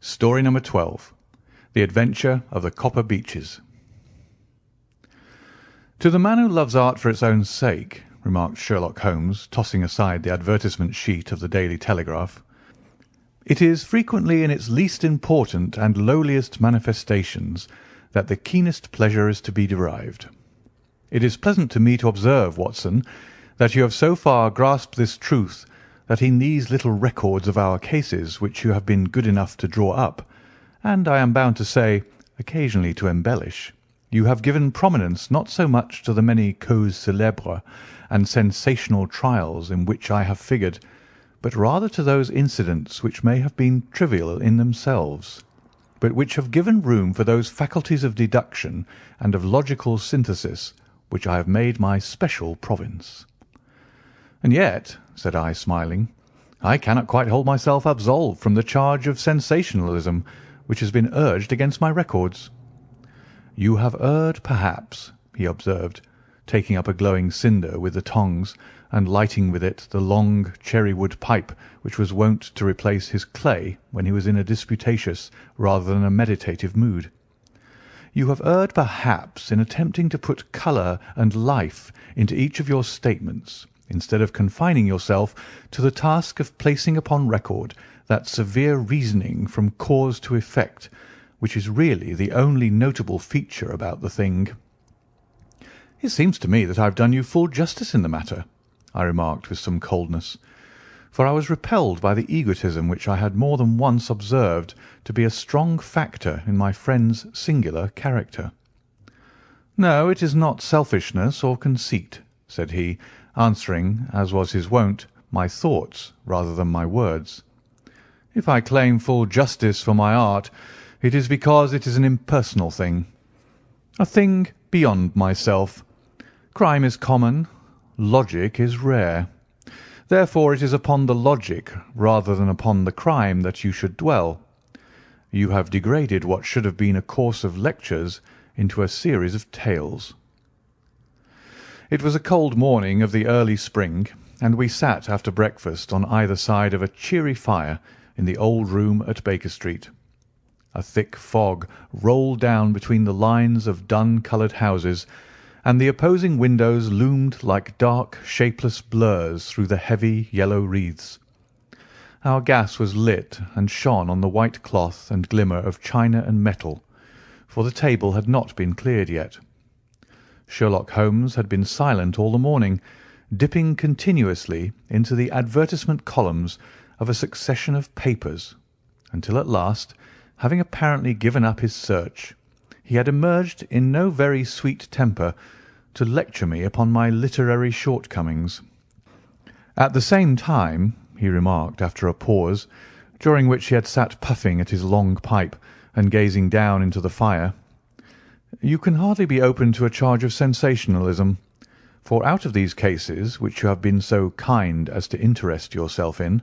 Story number 12. The Adventure of the Copper Beeches. "To the man who loves art for its own sake," remarked Sherlock Holmes, tossing aside the advertisement sheet of the Daily Telegraph, "it is frequently in its least important and lowliest manifestations that the keenest pleasure is to be derived. It is pleasant to me to observe, Watson, that you have so far grasped this truth, that in these little records of our cases which you have been good enough to draw up, and I am bound to say, occasionally to embellish, you have given prominence not so much to the many causes célèbres and sensational trials in which I have figured, but rather to those incidents which may have been trivial in themselves, but which have given room for those faculties of deduction and of logical synthesis which I have made my special province." "And yet," said I, smiling, "I cannot quite hold myself absolved from the charge of sensationalism which has been urged against my records." "You have erred, perhaps," he observed, taking up a glowing cinder with the tongs and lighting with it the long cherry-wood pipe which was wont to replace his clay when he was in a disputatious rather than a meditative mood. "You have erred, perhaps, in attempting to put colour and life into each of your statements, instead of confining yourself to the task of placing upon record that severe reasoning from cause to effect which is really the only notable feature about the thing." "It seems to me that I have done you full justice in the matter," I remarked with some coldness, for I was repelled by the egotism which I had more than once observed to be a strong factor in my friend's singular character. "No, it is not selfishness or conceit," said he, answering, as was his wont, my thoughts rather than my words. "If I claim full justice for my art, it is because it is an impersonal thing, a thing beyond myself. Crime is common, logic is rare. Therefore it is upon the logic rather than upon the crime that you should dwell. You have degraded what should have been a course of lectures into a series of tales." It was a cold morning of the early spring, and we sat after breakfast on either side of a cheery fire in the old room at Baker Street. A thick fog rolled down between the lines of dun-coloured houses, and the opposing windows loomed like dark, shapeless blurs through the heavy yellow wreaths. Our gas was lit and shone on the white cloth and glimmer of china and metal, for the table had not been cleared yet. Sherlock Holmes had been silent all the morning, dipping continuously into the advertisement columns of a succession of papers, until at last, having apparently given up his search, he had emerged in no very sweet temper to lecture me upon my literary shortcomings. "At the same time," he remarked after a pause, during which he had sat puffing at his long pipe and gazing down into the fire, "you can hardly be open to a charge of sensationalism, for out of these cases which you have been so kind as to interest yourself in,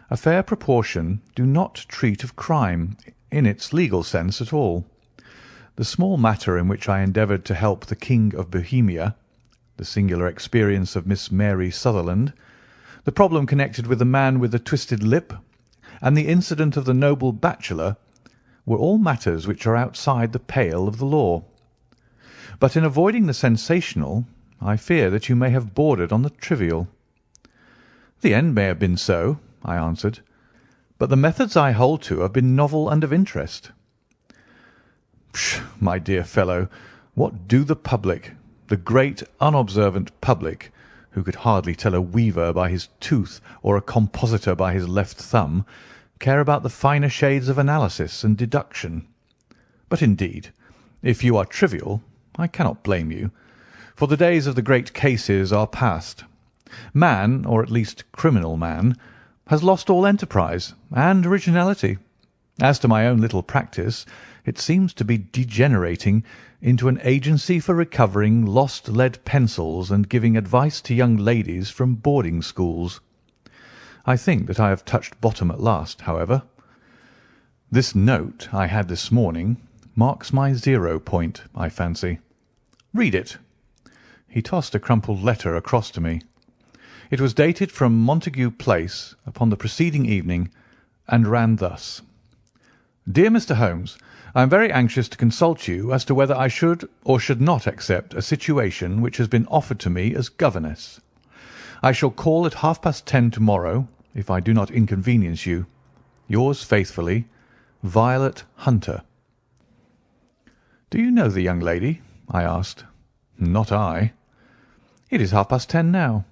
a fair proportion do not treat of crime in its legal sense at all. The small matter in which I endeavoured to help the King of Bohemia, the singular experience of Miss Mary Sutherland, the problem connected with the man with the twisted lip, and the incident of the noble bachelor, were all matters which are outside the pale of the law. But in avoiding the sensational, I fear that you may have bordered on the trivial." "The end may have been so," I answered, "but the methods I hold to have been novel and of interest." "Pshaw, my dear fellow, what do the public, the great unobservant public, who could hardly tell a weaver by his tooth or a compositor by his left thumb, care about the finer shades of analysis and deduction? But indeed, if you are trivial, I cannot blame you, for the days of the great cases are past. Man, or at least criminal man, has lost all enterprise and originality. As to my own little practice, it seems to be degenerating into an agency for recovering lost lead pencils and giving advice to young ladies from boarding schools. I think that I have touched bottom at last, however. This note I had this morning marks my 0 point, I fancy. Read it." He tossed a crumpled letter across to me. It was dated from Montague Place upon the preceding evening, and ran thus: Dear Mr. Holmes, I am very anxious to consult you as to whether I should or should not accept a situation which has been offered to me as governess. I shall call at 10:30 tomorrow, if I do not inconvenience you. Yours faithfully, Violet Hunter. Do you know the young lady? I asked. Not I. It is 10:30 now.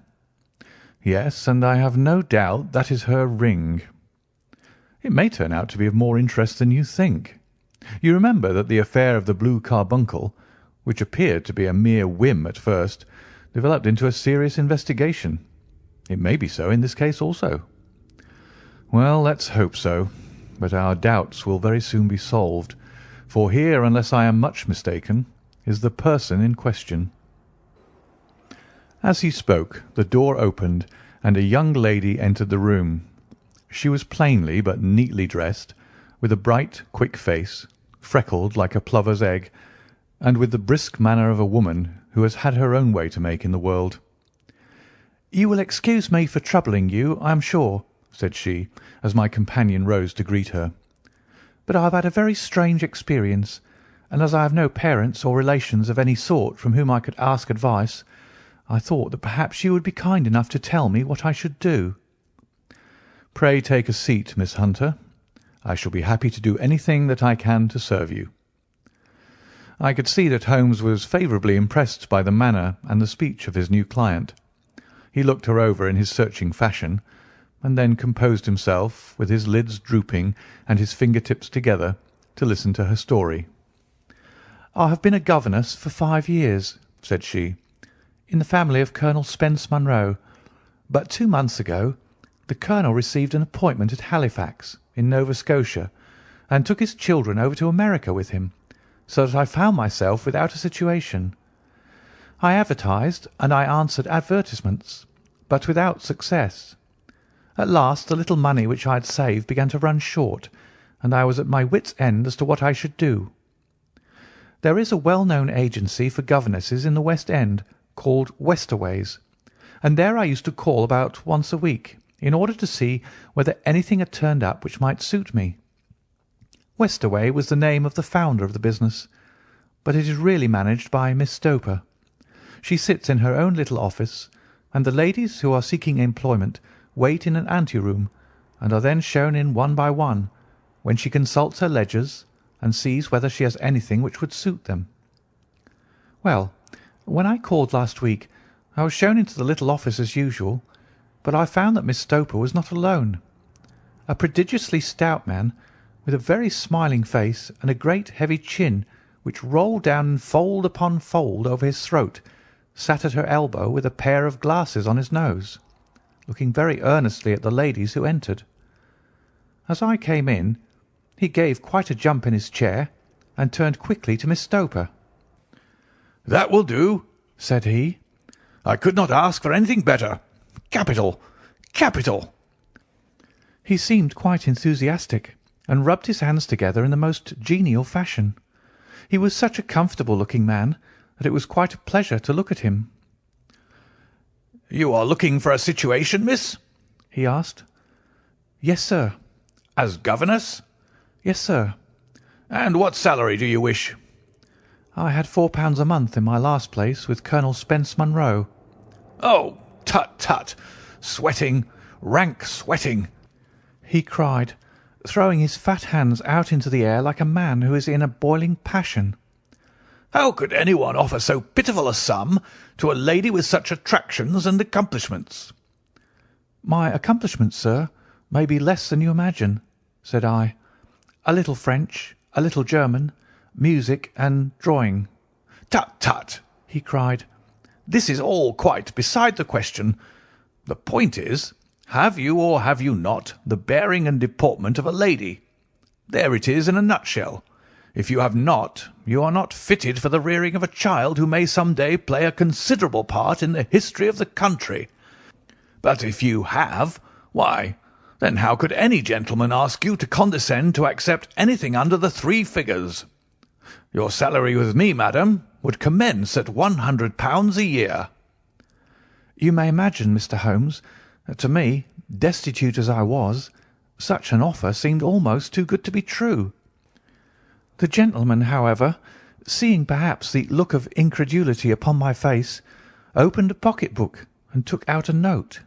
Yes, and I have no doubt that is her ring. It may turn out to be of more interest than you think. You remember that the affair of the blue carbuncle, which appeared to be a mere whim at first, developed into a serious investigation. It may be so in this case also. Well, let's hope so, but our doubts will very soon be solved, for here, unless I am much mistaken, is the person in question. As he spoke, the door opened, and a young lady entered the room. She was plainly but neatly dressed, with a bright, quick face, freckled like a plover's egg, and with the brisk manner of a woman who has had her own way to make in the world. "You will excuse me for troubling you, I am sure," said she, as my companion rose to greet her. "But I have had a very strange experience, and as I have no parents or relations of any sort from whom I could ask advice, I thought that perhaps you would be kind enough to tell me what I should do." "Pray take a seat, Miss Hunter. I shall be happy to do anything that I can to serve you." I could see that Holmes was favourably impressed by the manner and the speech of his new client. He looked her over in his searching fashion, and then composed himself, with his lids drooping and his finger-tips together, to listen to her story. "I have been a governess for 5 years," said she, "in the family of Colonel Spence Munro, but 2 months ago the Colonel received an appointment at Halifax, in Nova Scotia, and took his children over to America with him, so that I found myself without a situation. I advertised and I answered advertisements, but without success. At last the little money which I had saved began to run short, and I was at my wits' end as to what I should do. There is a well-known agency for governesses in the West End, called Westaway's, and there I used to call about once a week, in order to see whether anything had turned up which might suit me. Westaway was the name of the founder of the business, but it is really managed by Miss Stoper. She sits in her own little office, and the ladies who are seeking employment wait in an ante-room, and are then shown in one by one, when she consults her ledgers and sees whether she has anything which would suit them. Well, when I called last week, I was shown into the little office as usual, but I found that Miss Stoper was not alone. A prodigiously stout man, with a very smiling face and a great heavy chin which rolled down in fold upon fold over his throat, sat at her elbow with a pair of glasses on his nose, looking very earnestly at the ladies who entered. As I came in, he gave quite a jump in his chair, and turned quickly to Miss Stoper. "That will do," said he. "I could not ask for anything better. Capital! Capital!" He seemed quite enthusiastic, and rubbed his hands together in the most genial fashion. He was such a comfortable-looking man that it was quite a pleasure to look at him. "You are looking for a situation, miss?" he asked. "Yes, sir." "As governess?" "Yes, sir." "And what salary do you wish?" "I had £4 a month in my last place with Colonel Spence Munro." "Oh, tut, tut! Sweating, rank sweating!" he cried, throwing his fat hands out into the air like a man who is in a boiling passion. "How could anyone offer so pitiful a sum to a lady with such attractions and accomplishments?" "My accomplishments, sir, may be less than you imagine," said I. "A little French, a little German, music, and drawing." "Tut, tut!" he cried. "This is all quite beside the question. The point is, have you or have you not the bearing and deportment of a lady? There it is in a nutshell. If you have not, you are not fitted for the rearing of a child who may some day play a considerable part in the history of the country. But if you have, why, then how could any gentleman ask you to condescend to accept anything under the 3 figures? Your salary with me, madam, would commence at £100 a year." You may imagine, Mr. Holmes, that to me, destitute as I was, such an offer seemed almost too good to be true. The gentleman, however, seeing perhaps the look of incredulity upon my face, opened a pocket-book and took out a note.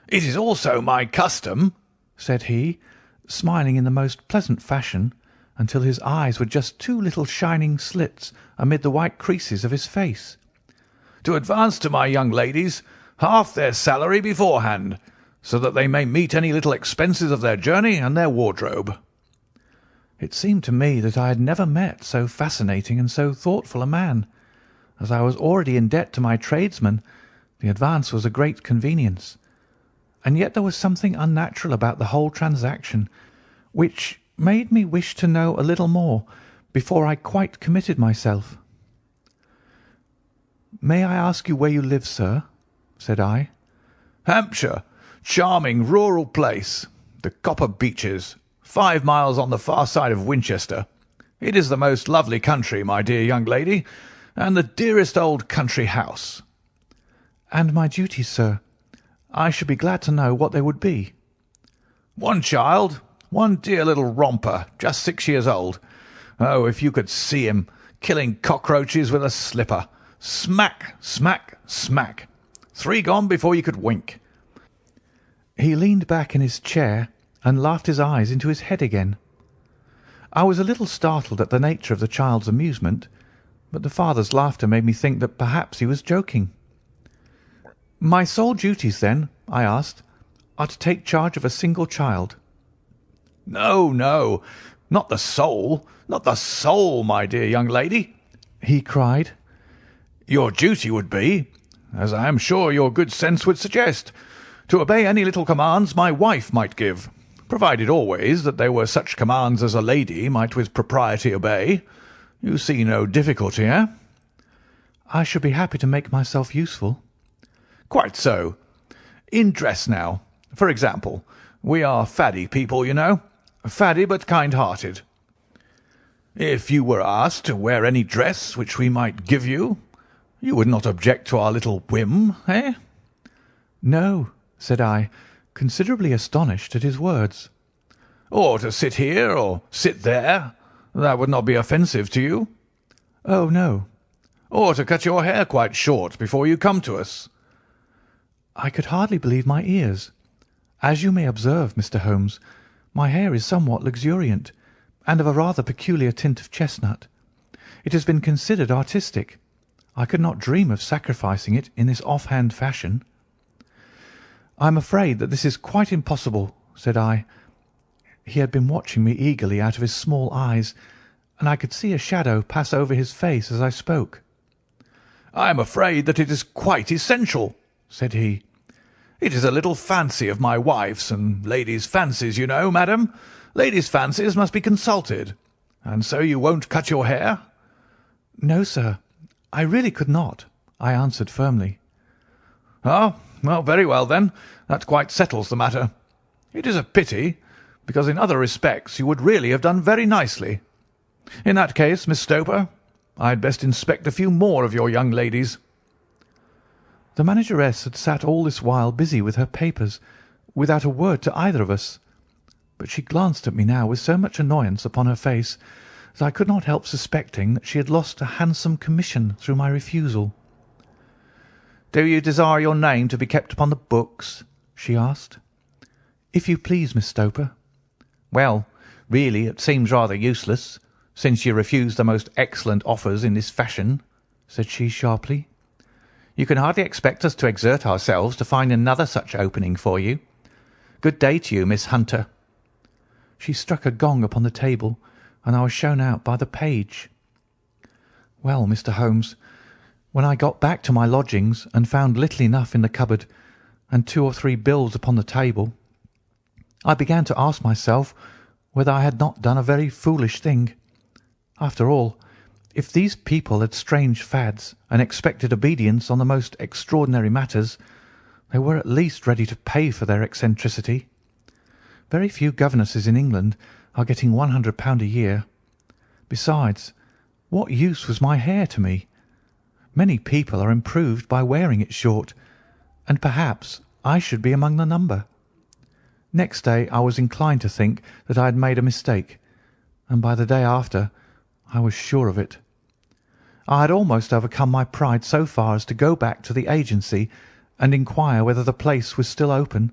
"It is also my custom," said he, smiling in the most pleasant fashion, until his eyes were just two little shining slits amid the white creases of his face, "to advance to my young ladies half their salary beforehand, so that they may meet any little expenses of their journey and their wardrobe." It seemed to me that I had never met so fascinating and so thoughtful a man. As I was already in debt to my tradesmen, the advance was a great convenience. And yet there was something unnatural about the whole transaction, which made me wish to know a little more before I quite committed myself. "May I ask you where you live, sir?" said I. "Hampshire. Charming rural place. The Copper Beeches. 5 miles on the far side of Winchester. It is the most lovely country, my dear young lady, and the dearest old country house." "And my duties, sir? I should be glad to know what they would be." "One child, one dear little romper, just 6 years old. Oh, if you could see him killing cockroaches with a slipper. Smack, smack, smack. 3 gone before you could wink." He leaned back in his chair and laughed his eyes into his head again. I was a little startled at the nature of the child's amusement, but the father's laughter made me think that perhaps he was joking. "My sole duties, then," I asked, "are to take charge of a single child?" "No, no, not the soul, not the soul, my dear young lady," he cried. "Your duty would be, as I am sure your good sense would suggest, to obey any little commands my wife might give, provided always that they were such commands as a lady might with propriety obey. You see no difficulty, eh?" "I should be happy to make myself useful." "Quite so. In dress now, for example. We are faddy people, you know. Faddy but kind-hearted. If you were asked to wear any dress which we might give you, you would not object to our little whim, eh?" "No," said I, considerably astonished at his words. "Or to sit here or sit there, that would not be offensive to you?" "Oh, no." "Or to cut your hair quite short before you come to us?" I could hardly believe my ears. As you may observe, Mr. Holmes, my hair is somewhat luxuriant, and of a rather peculiar tint of chestnut. It has been considered artistic. I could not dream of sacrificing it in this off-hand fashion. "I am afraid that this is quite impossible," said I. He had been watching me eagerly out of his small eyes, and I could see a shadow pass over his face as I spoke. "I am afraid that it is quite essential," said he. "It is a little fancy of my wife's, and ladies' fancies, you know, madam. Ladies' fancies must be consulted. And so you won't cut your hair?" "No, sir, I really could not," I answered firmly. "Ah, well, very well then. That quite settles the matter. It is a pity, because in other respects you would really have done very nicely. In that case, Miss Stoper, I had best inspect a few more of your young ladies." The manageress had sat all this while busy with her papers, without a word to either of us, but she glanced at me now with so much annoyance upon her face that I could not help suspecting that she had lost a handsome commission through my refusal. "Do you desire your name to be kept upon the books?" she asked. "If you please, Miss Stoper." "Well, really, it seems rather useless, since you refuse the most excellent offers in this fashion," said she sharply. "You can hardly expect us to exert ourselves to find another such opening for you. Good day to you, Miss Hunter." She struck a gong upon the table, and I was shown out by the page. Well, Mr. Holmes, when I got back to my lodgings and found little enough in the cupboard and 2 or 3 bills upon the table, I began to ask myself whether I had not done a very foolish thing. After all, if these people had strange fads and expected obedience on the most extraordinary matters, they were at least ready to pay for their eccentricity. Very few governesses in England are getting £100 a year. Besides, what use was my hair to me? Many people are improved by wearing it short, and perhaps I should be among the number. Next day I was inclined to think that I had made a mistake, and by the day after I was sure of it. I had almost overcome my pride so far as to go back to the agency and inquire whether the place was still open,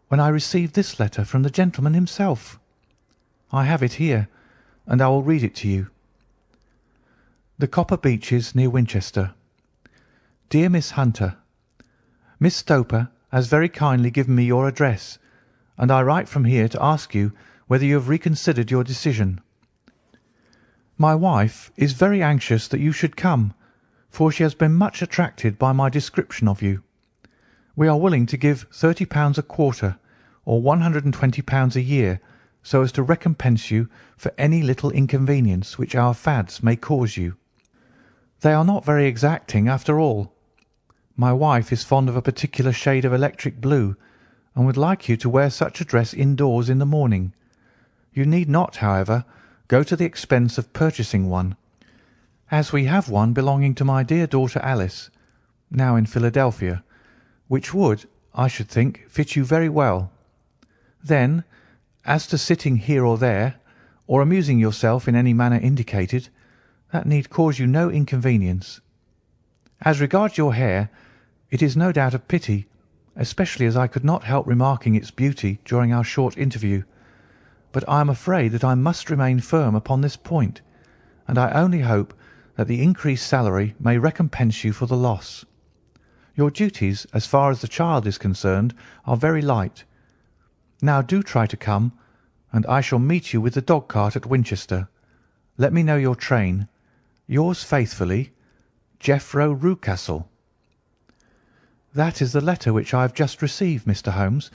when I received this letter from the gentleman himself. I have it here, and I will read it to you. The Copper Beeches, near Winchester. Dear Miss Hunter, Miss Stoper has very kindly given me your address, and I write from here to ask you whether you have reconsidered your decision. My wife is very anxious that you should come, for she has been much attracted by my description of you. We are willing to give £30 a quarter, or £120 a year, so as to recompense you for any little inconvenience which our fads may cause you. They are not very exacting after all. My wife is fond of a particular shade of electric blue, and would like you to wear such a dress indoors in the morning. You need not, however, go to the expense of purchasing one, as we have one belonging to my dear daughter Alice, now in Philadelphia, which would, I should think, fit you very well. Then, as to sitting here or there, or amusing yourself in any manner indicated, that need cause you no inconvenience. As regards your hair, it is no doubt a pity, especially as I could not help remarking its beauty during our short interview, but I am afraid that I must remain firm upon this point, and I only hope that the increased salary may recompense you for the loss. Your duties, as far as the child is concerned, are very light. Now do try to come, and I shall meet you with the dog-cart at Winchester. Let me know your train. Yours faithfully, Jeffro Rucastle. That is the letter which I have just received, Mr. Holmes,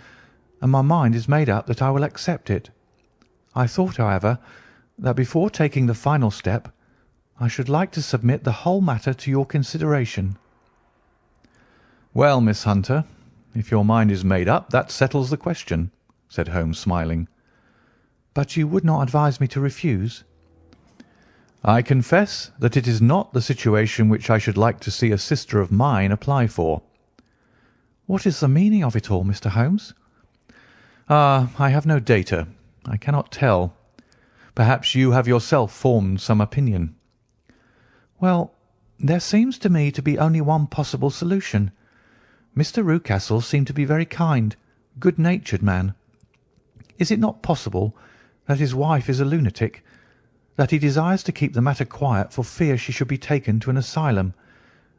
and my mind is made up that I will accept it. I thought, however, that before taking the final step, I should like to submit the whole matter to your consideration. Well, Miss Hunter, if your mind is made up, that settles the question, said Holmes, smiling. But you would not advise me to refuse? I confess that it is not the situation which I should like to see a sister of mine apply for. What is the meaning of it all, Mr. Holmes? I have no data. I cannot tell. Perhaps you have yourself formed some opinion. Well, there seems to me to be only one possible solution. Mr. Rucastle seemed to be a very kind, good-natured man. Is it not possible that his wife is a lunatic, that he desires to keep the matter quiet for fear she should be taken to an asylum,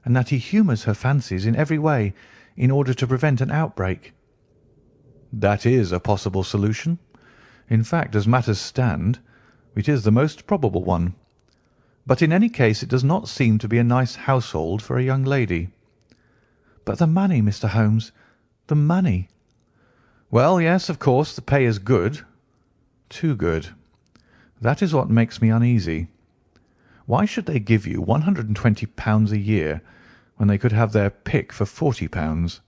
and that he humours her fancies in every way in order to prevent an outbreak? That is a possible solution. In fact, as matters stand, it is the most probable one. But in any case it does not seem to be a nice household for a young lady. But the money, Mr. Holmes, the money. Well, yes, of course, the pay is good. Too good. That is what makes me uneasy. Why should they give you £120 a year when they could have their pick for £40?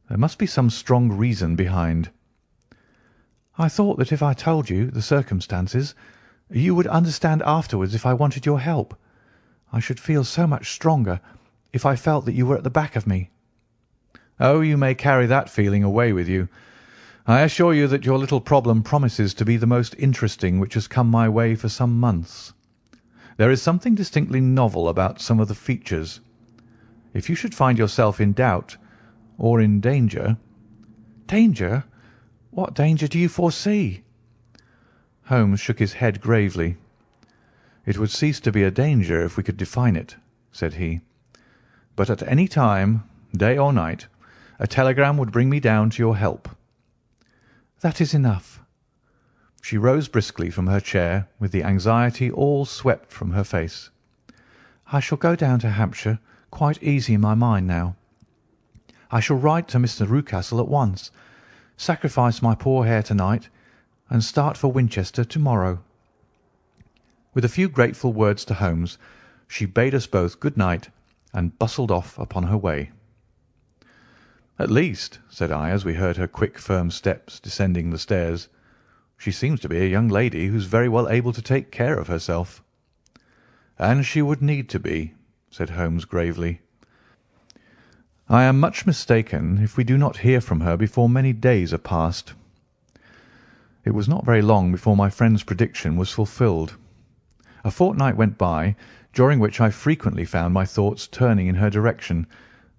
There must be some strong reason behind. I thought that if I told you the circumstances, you would understand afterwards if I wanted your help. I should feel so much stronger if I felt that you were at the back of me. Oh, you may carry that feeling away with you. I assure you that your little problem promises to be the most interesting which has come my way for some months. There is something distinctly novel about some of the features. If you should find yourself in doubt or in danger— Danger? What danger do you foresee? Holmes shook his head gravely. It would cease to be a danger if we could define it, said he. But at any time, day or night, a telegram would bring me down to your help. That is enough. She rose briskly from her chair, with the anxiety all swept from her face. I shall go down to Hampshire quite easy in my mind now. I shall write to Mr. Rucastle at once, sacrifice my poor hair to-night, and start for Winchester to-morrow. With a few grateful words to Holmes, she bade us both good night and bustled off upon her way. At least, said I, as we heard her quick, firm steps descending the stairs, she seems to be a young lady who's very well able to take care of herself. And she would need to be, said Holmes gravely. I am much mistaken if we do not hear from her before many days are past. It was not very long before my friend's prediction was fulfilled. A fortnight went by, during which I frequently found my thoughts turning in her direction,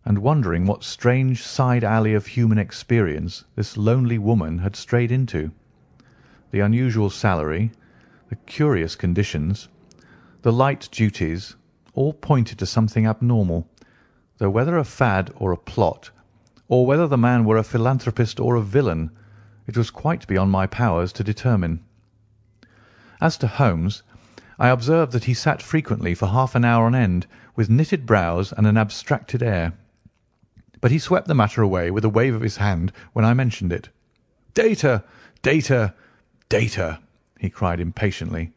and wondering what strange side alley of human experience this lonely woman had strayed into. The unusual salary, the curious conditions, the light duties, all pointed to something abnormal, though whether a fad or a plot, or whether the man were a philanthropist or a villain, it was quite beyond my powers to determine. As to Holmes, I observed that he sat frequently for half an hour on end, with knitted brows and an abstracted air. But he swept the matter away with a wave of his hand when I mentioned it. "Data, data, data!" he cried impatiently.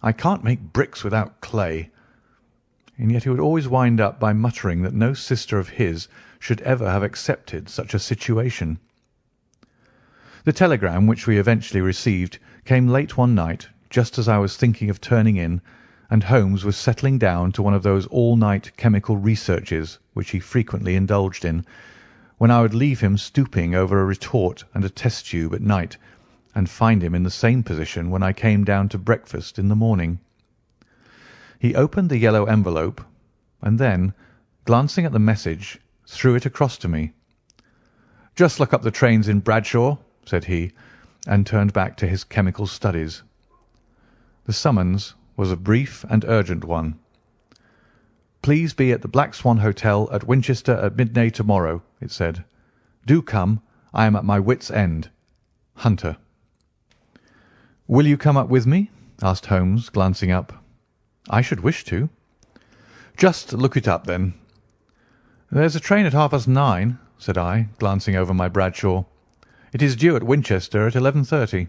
"I can't make bricks without clay." And yet he would always wind up by muttering that no sister of his should ever have accepted such a situation. The telegram which we eventually received came late one night, just as I was thinking of turning in, and Holmes was settling down to one of those all-night chemical researches which he frequently indulged in, when I would leave him stooping over a retort and a test tube at night, and find him in the same position when I came down to breakfast in the morning. He opened the yellow envelope, and then, glancing at the message, threw it across to me. "Just look up the trains in Bradshaw," said he, and turned back to his chemical studies. The summons was a brief and urgent one. "Please be at the Black Swan Hotel at Winchester at midday tomorrow," it said. "Do come. I am at my wit's end. Hunter." "Will you come up with me?" asked Holmes, glancing up. "I should wish to." "Just look it up, then." "There's a train at 9:30, said I, glancing over my Bradshaw. "It is due at Winchester at 11:30.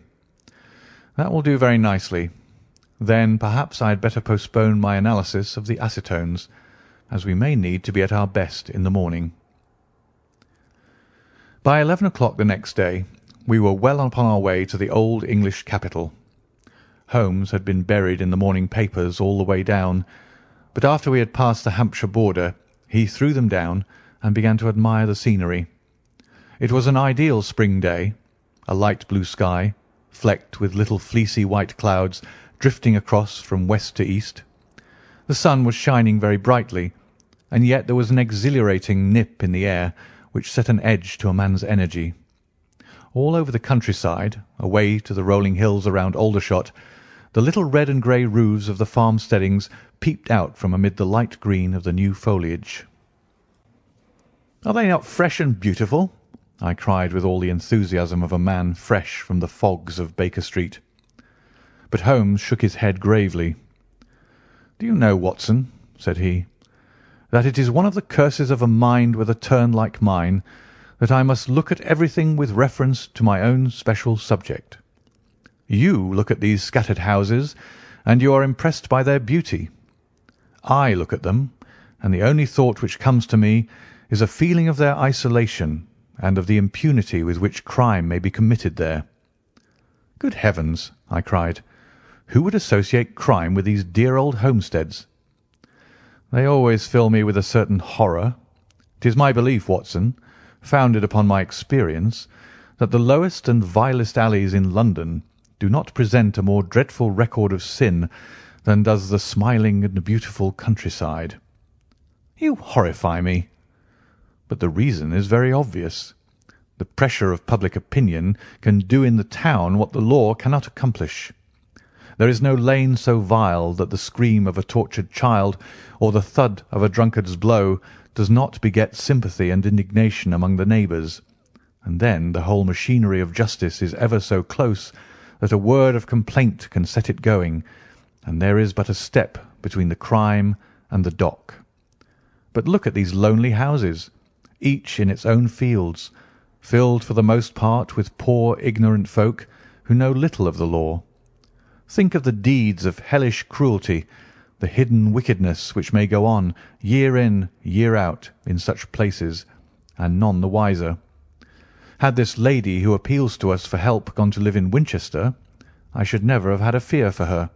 "That will do very nicely. Then perhaps I had better postpone my analysis of the acetones, as we may need to be at our best in the morning." By 11 o'clock the next day we were well upon our way to the old English capital. Holmes had been buried in the morning papers all the way down, but after we had passed the Hampshire border he threw them down and began to admire the scenery. It was an ideal spring day, a light blue sky, flecked with little fleecy white clouds drifting across from west to east. The sun was shining very brightly, and yet there was an exhilarating nip in the air which set an edge to a man's energy. All over the countryside, away to the rolling hills around Aldershot, the little red and grey roofs of the farmsteadings peeped out from amid the light green of the new foliage. "Are they not fresh and beautiful?" I cried with all the enthusiasm of a man fresh from the fogs of Baker Street. But Holmes shook his head gravely. "Do you know, Watson," said he, "that it is one of the curses of a mind with a turn like mine that I must look at everything with reference to my own special subject. You look at these scattered houses, and you are impressed by their beauty. I look at them, and the only thought which comes to me is a feeling of their isolation and of the impunity with which crime may be committed there." "Good heavens!" I cried. "Who would associate crime with these dear old homesteads?" "They always fill me with a certain horror. It is my belief, Watson, founded upon my experience, that the lowest and vilest alleys in London do not present a more dreadful record of sin than does the smiling and beautiful countryside." "You horrify me." "But the reason is very obvious. The pressure of public opinion can do in the town what the law cannot accomplish. There is no lane so vile that the scream of a tortured child or the thud of a drunkard's blow does not beget sympathy and indignation among the neighbours, and then the whole machinery of justice is ever so close that a word of complaint can set it going, and there is but a step between the crime and the dock. But look at these lonely houses, each in its own fields, filled for the most part with poor ignorant folk who know little of the law. Think of the deeds of hellish cruelty, the hidden wickedness which may go on year in, year out in such places, and none the wiser. Had this lady who appeals to us for help gone to live in Winchester, I should never have had a fear for her.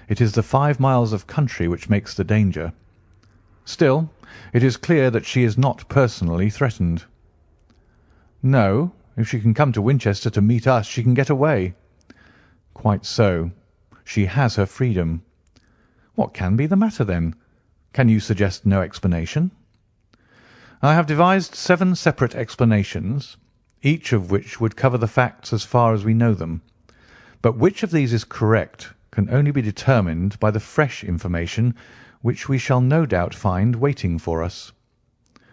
It is the 5 miles of country which makes the danger. Still, it is clear that she is not personally threatened." "No, if she can come to Winchester to meet us she can get away." "Quite so. She has her freedom. What can be the matter, then? Can you suggest no explanation?" "I have devised 7 separate explanations, each of which would cover the facts as far as we know them. But which of these is correct can only be determined by the fresh information which we shall no doubt find waiting for us.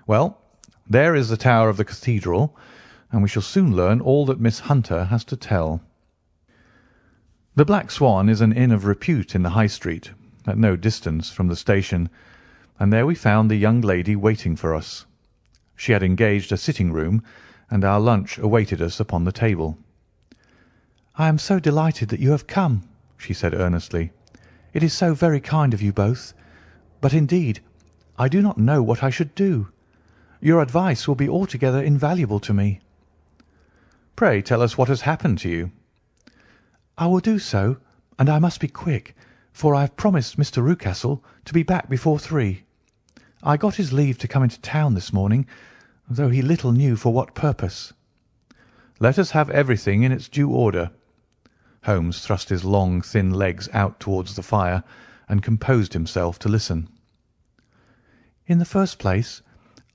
Well, there is the tower of the cathedral, and we shall soon learn all that Miss Hunter has to tell." The Black Swan is an inn of repute in the High Street, at no distance from the station, and there we found the young lady waiting for us. She had engaged a sitting-room, and our lunch awaited us upon the table. "I am so delighted that you have come," she said earnestly. "It is so very kind of you both. But indeed, I do not know what I should do. Your advice will be altogether invaluable to me." "Pray tell us what has happened to you." "I will do so, and I must be quick, for I have promised Mr. Rucastle to be back before 3. I got his leave to come into town this morning, though he little knew for what purpose." "Let us have everything in its due order." Holmes thrust his long, thin legs out towards the fire and composed himself to listen. "In the first place,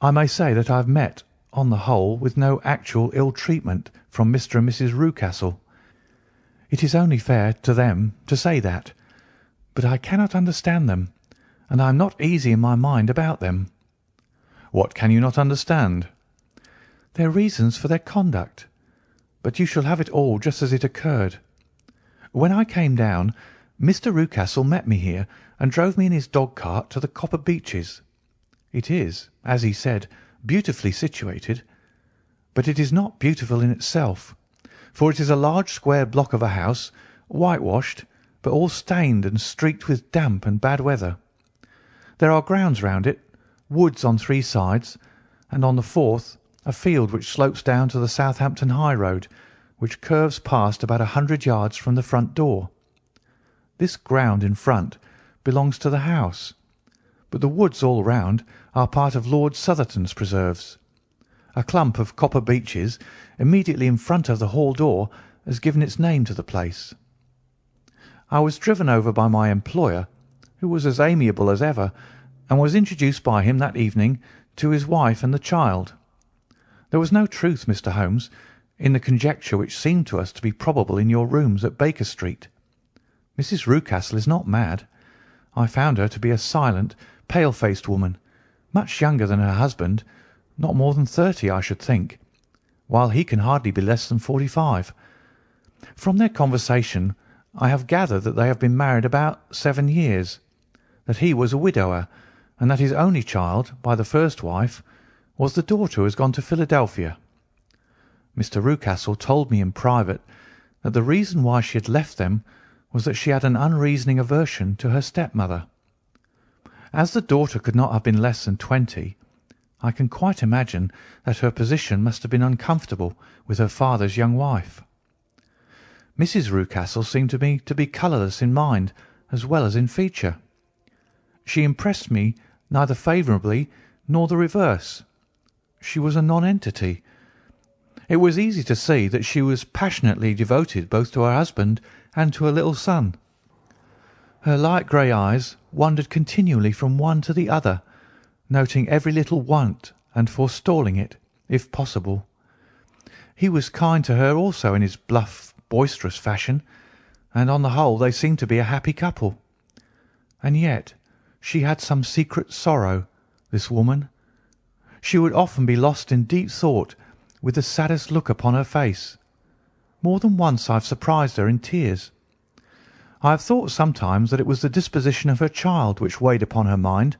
I may say that I have met, on the whole, with no actual ill treatment from Mr. and Mrs. Rucastle. It is only fair to them to say that, but I cannot understand them, and I am not easy in my mind about them." "What can you not understand?" "Their reasons for their conduct. But you shall have it all just as it occurred. When I came down, Mr. Rucastle met me here and drove me in his dog-cart to the Copper Beeches. It is, as he said, beautifully situated, but it is not beautiful in itself, for it is a large square block of a house, whitewashed, but all stained and streaked with damp and bad weather. There are grounds round it, woods on 3 sides, and on the 4th a field which slopes down to the Southampton high road, which curves past about 100 yards from the front door. This ground in front belongs to the house, but the woods all round are part of Lord Southerton's preserves. A clump of copper beeches immediately in front of the hall door has given its name to the place. I was driven over by my employer, who was as amiable as ever, and was introduced by him that evening to his wife and the child. There was no truth, Mr. Holmes, in the conjecture which seemed to us to be probable in your rooms at Baker Street. Mrs. Rucastle is not mad. I found her to be a silent, pale-faced woman, much younger than her husband, not more than 30, I should think, while he can hardly be less than 45. From their conversation I have gathered that they have been married about 7 years, that he was a widower, and that his only child, by the first wife, was the daughter who has gone to Philadelphia. Mr. Rucastle told me in private that the reason why she had left them was that she had an unreasoning aversion to her stepmother. As the daughter could not have been less than 20, I can quite imagine that her position must have been uncomfortable with her father's young wife. Mrs. Rucastle seemed to me to be colourless in mind as well as in feature. She impressed me neither favourably nor the reverse. She was a nonentity. It was easy to see that she was passionately devoted both to her husband and to her little son. Her light grey eyes wandered continually from one to the other, noting every little want and forestalling it, if possible. He was kind to her also in his bluff, boisterous fashion, and on the whole they seemed to be a happy couple. And yet she had some secret sorrow, this woman. She would often be lost in deep thought, with the saddest look upon her face. More than once I have surprised her in tears. I have thought sometimes that it was the disposition of her child which weighed upon her mind,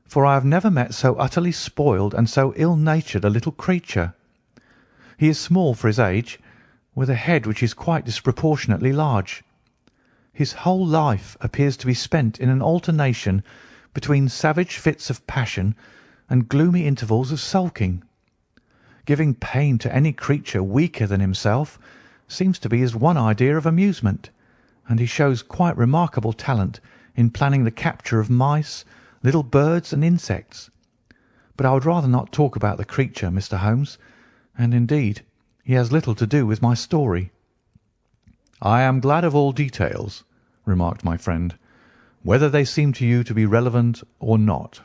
for I have never met so utterly spoiled and so ill-natured a little creature. He is small for his age, with a head which is quite disproportionately large. His whole life appears to be spent in an alternation between savage fits of passion and gloomy intervals of sulking. Giving pain to any creature weaker than himself seems to be his one idea of amusement, and he shows quite remarkable talent in planning the capture of mice, little birds, and insects. But I would rather not talk about the creature, Mr. Holmes, and indeed he has little to do with my story." "I am glad of all details," remarked my friend. whether they seem to you to be relevant or not."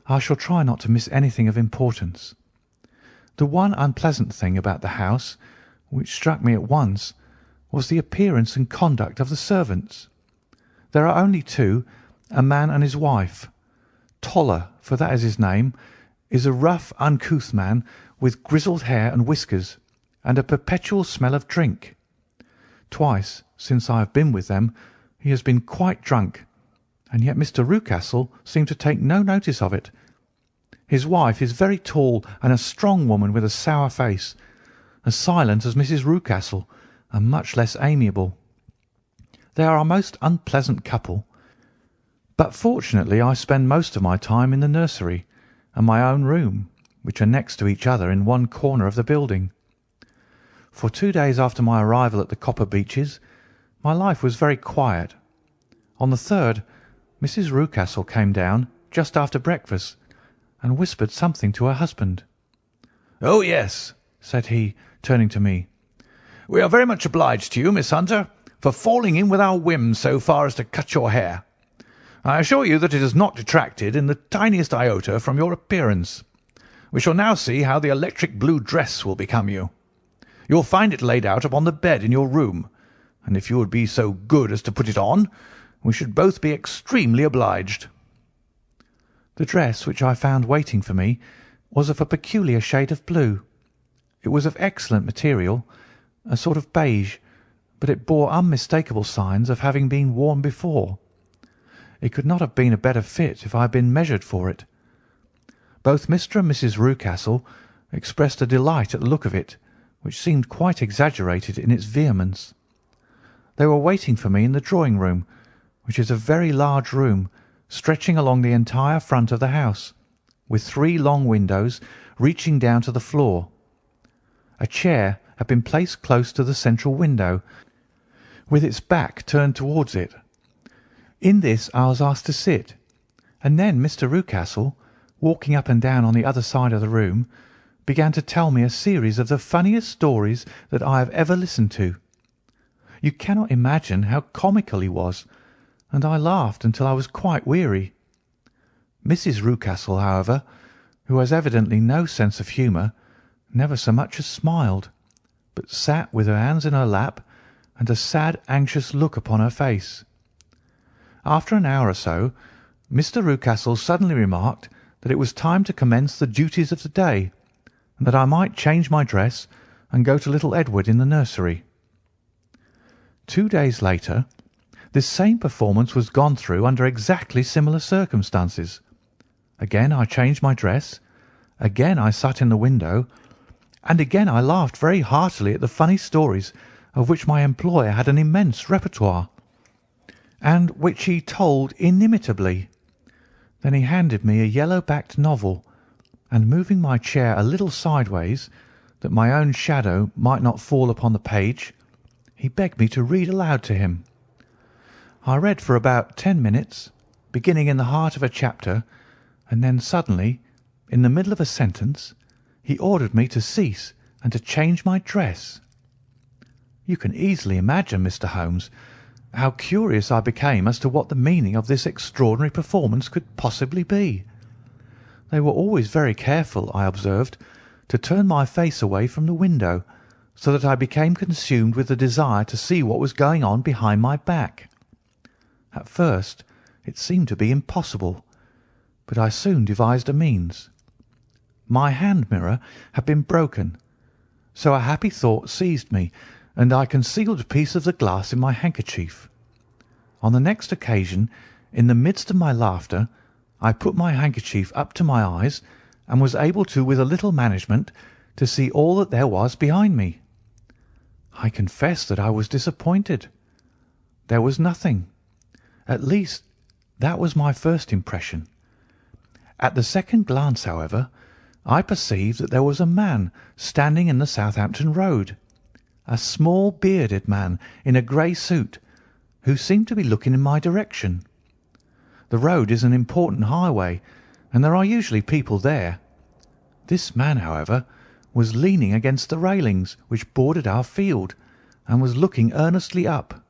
"I shall try not to miss anything of importance. The one unpleasant thing about the house, which struck me at once, was the appearance and conduct of the servants. There are only two, a man and his wife. Toller, for that is his name, is a rough, uncouth man with grizzled hair and whiskers, and a perpetual smell of drink. Twice since I have been with them he has been quite drunk, and yet Mr. Rucastle seemed to take no notice of it. His wife is very tall and a strong woman with a sour face, as silent as Mrs. Rucastle, and much less amiable. They are a most unpleasant couple, but fortunately I spend most of my time in the nursery and my own room, which are next to each other in one corner of the building. For 2 days after my arrival at the Copper Beeches, my life was very quiet. On the third, Mrs. Rucastle came down just after breakfast and whispered something to her husband. "Oh, yes," said he, turning to me. "We are very much obliged to you, Miss Hunter, for falling in with our whim so far as to cut your hair. I assure you that it has not detracted in the tiniest iota from your appearance. We shall now see how the electric blue dress will become you. You will find it laid out upon the bed in your room, and if you would be so good as to put it on, we should both be extremely obliged." The dress which I found waiting for me was of a peculiar shade of blue. It was of excellent material, a sort of beige, but it bore unmistakable signs of having been worn before. It could not have been a better fit if I had been measured for it. Both Mr. and Mrs. Rucastle expressed a delight at the look of it, which seemed quite exaggerated in its vehemence. They were waiting for me in the drawing-room, which is a very large room, stretching along the entire front of the house, with 3 long windows reaching down to the floor. A chair had been placed close to the central window, with its back turned towards it. In this I was asked to sit, and then Mr. Rucastle, walking up and down on the other side of the room, began to tell me a series of the funniest stories that I have ever listened to. You cannot imagine how comical he was, and I laughed until I was quite weary. Mrs. Rucastle, however, who has evidently no sense of humour, never so much as smiled, but sat with her hands in her lap and a sad, anxious look upon her face. After an hour or so, Mr. Rucastle suddenly remarked that it was time to commence the duties of the day, and that I might change my dress and go to little Edward in the nursery. 2 days later, this same performance was gone through under exactly similar circumstances. Again I changed my dress, again I sat in the window, and again I laughed very heartily at the funny stories of which my employer had an immense repertoire, and which he told inimitably. Then he handed me a yellow-backed novel, and moving my chair a little sideways, that my own shadow might not fall upon the page, he begged me to read aloud to him. I read for about 10 minutes, beginning in the heart of a chapter, and then suddenly, in the middle of a sentence, he ordered me to cease and to change my dress. You can easily imagine, Mr. Holmes, how curious I became as to what the meaning of this extraordinary performance could possibly be. They were always very careful, I observed, to turn my face away from the window, so that I became consumed with the desire to see what was going on behind my back. At first it seemed to be impossible, but I soon devised a means. My hand mirror had been broken, so a happy thought seized me, and I concealed a piece of the glass in my handkerchief. On the next occasion, in the midst of my laughter, I put my handkerchief up to my eyes, and was able to, with a little management, to see all that there was behind me. I confess that I was disappointed. There was nothing. At least, that was my first impression. At the second glance, however, I perceived that there was a man standing in the Southampton Road, a small bearded man in a grey suit, who seemed to be looking in my direction. The road is an important highway, and there are usually people there. This man, however, was leaning against the railings which bordered our field, and was looking earnestly up.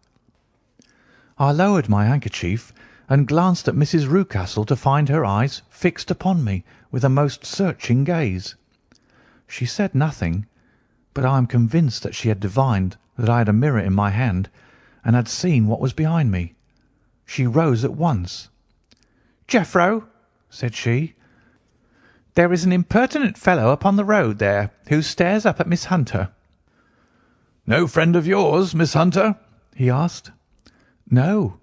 I lowered my handkerchief and glanced at Mrs. Rucastle to find her eyes fixed upon me with a most searching gaze. She said nothing, but I am convinced that she had divined that I had a mirror in my hand and had seen what was behind me. She rose at once. "Jeffro," said she, "there is an impertinent fellow upon the road there who stares up at Miss Hunter." "No friend of yours, Miss Hunter?" he asked. "No,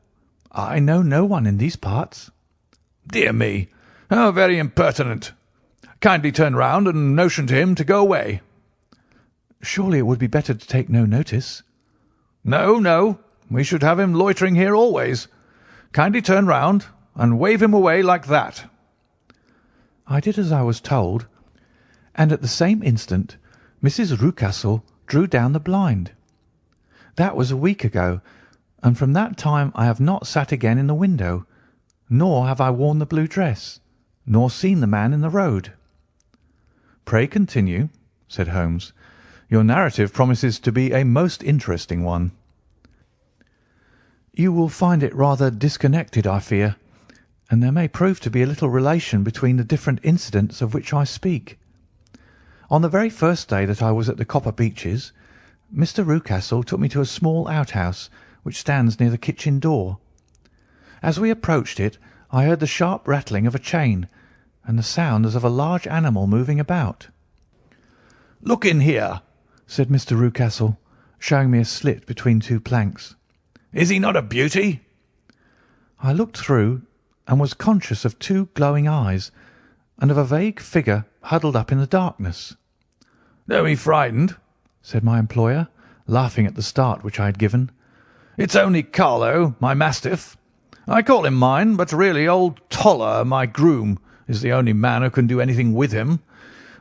I know no one in these parts." "Dear me, how very impertinent! Kindly turn round and motion to him to go away." "Surely it would be better to take no notice." "No, no, we should have him loitering here always. Kindly turn round and wave him away like that." I did as I was told, and at the same instant Mrs. Rucastle drew down the blind. That was a week ago, and from that time I have not sat again in the window, nor have I worn the blue dress, nor seen the man in the road. "Pray continue," said Holmes. "Your narrative promises to be a most interesting one." "You will find it rather disconnected, I fear, and there may prove to be a little relation between the different incidents of which I speak. On the very first day that I was at the Copper Beeches, Mr. Rucastle took me to a small outhouse which stands near the kitchen door. As we approached it, I heard the sharp rattling of a chain and the sound as of a large animal moving about. "Look in here," said Mr. Rucastle, showing me a slit between two planks. "Is he not a beauty?" I looked through and was conscious of two glowing eyes and of a vague figure huddled up in the darkness. "Don't be frightened," said my employer, laughing at the start which I had given. "It's only Carlo, my mastiff. I call him mine, but really old Toller, my groom, is the only man who can do anything with him.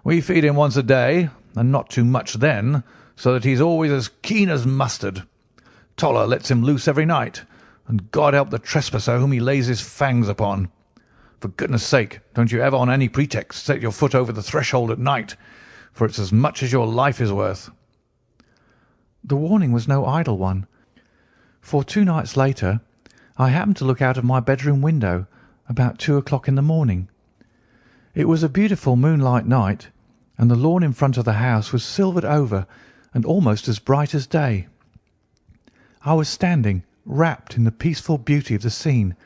We feed him once a day, and not too much then, so that he's always as keen as mustard. Toller lets him loose every night, and God help the trespasser whom he lays his fangs upon. For goodness' sake, don't you ever on any pretext set your foot over the threshold at night, for it's as much as your life is worth." The warning was no idle one, for 2 nights later I happened to look out of my bedroom window about 2 o'clock in the morning. It was a beautiful moonlight night, and the lawn in front of the house was silvered over and almost as bright as day. I was standing, wrapped in the peaceful beauty of the scene,